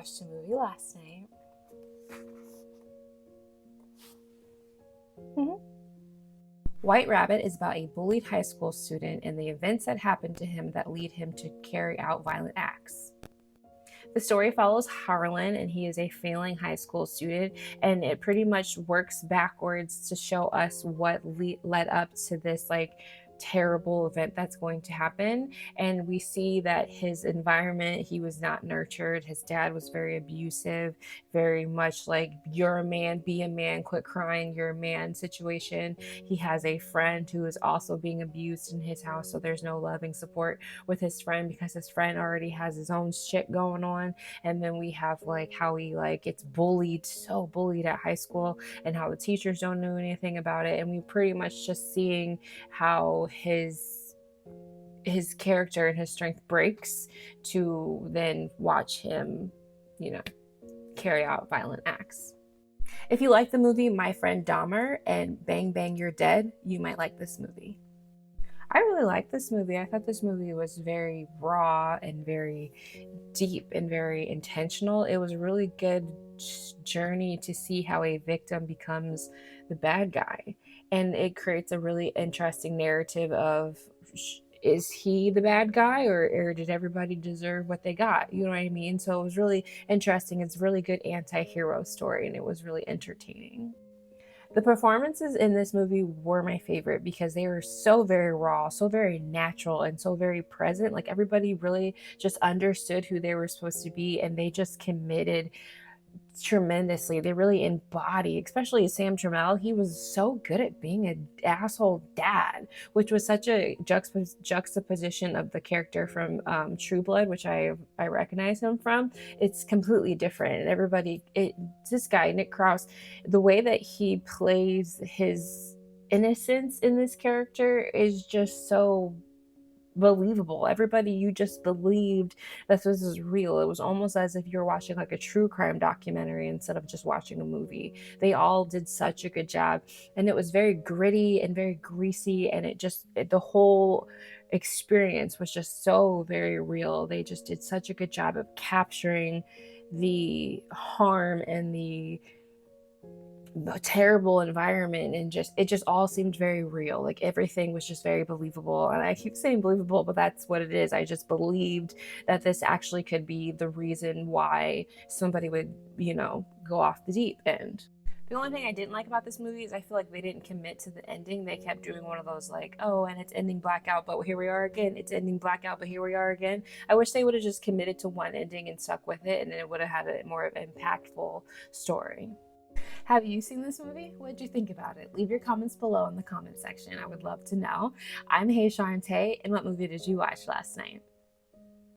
watched a movie last night. White Rabbit is about a bullied high school student and the events that happen to him that lead him to carry out violent acts. The story follows Harlan, and he is a failing high school student, and it pretty much works backwards to show us what led up to this terrible event that's going to happen. And we see that his environment, he was not nurtured. His dad was very abusive, very much like, you're a man, be a man, quit crying, you're a man situation. He has a friend who is also being abused in his house, so there's no loving support with his friend because his friend already has his own shit going on. And then we have how he gets bullied, so bullied at high school, and how the teachers don't know anything about it. And we pretty much just seeing how his character and his strength breaks to then watch him, carry out violent acts. If you like the movie My Friend Dahmer and Bang Bang You're Dead, you might like this movie. I really liked this movie. I thought this movie was very raw and very deep and very intentional. It was a really good journey to see how a victim becomes the bad guy. And it creates a really interesting narrative of, is he the bad guy or did everybody deserve what they got? You know what I mean? So it was really interesting. It's a really good anti-hero story, and it was really entertaining. The performances in this movie were my favorite because they were so very raw, so very natural, and so very present. Everybody really just understood who they were supposed to be, and they just committed tremendously. They really embody, especially Sam Trammell. He was so good at being an asshole dad, which was such a juxtaposition of the character from True Blood, which I recognize him from. It's completely different. And this guy, Nick Krause, the way that he plays his innocence in this character is just so believable. Everybody, you just believed that this is real. It was almost as if you're watching a true crime documentary instead of just watching a movie. They all did such a good job, and it was very gritty and very greasy, and the whole experience was just so very real. They just did such a good job of capturing the harm and the terrible environment, and it just all seemed very real. Everything was just very believable, and I keep saying believable, but that's what it is. I just believed that this actually could be the reason why somebody would go off the deep end. The only thing I didn't like about this movie is I feel like they didn't commit to the ending. They kept doing one of those oh, and it's ending blackout, but here we are again. It's ending blackout, but here we are again. I wish they would have just committed to one ending and stuck with it, and then it would have had a more impactful story. Have you seen this movie? What did you think about it? Leave your comments below in the comment section. I would love to know. I'm Hey Shantae, and what movie did you watch last night?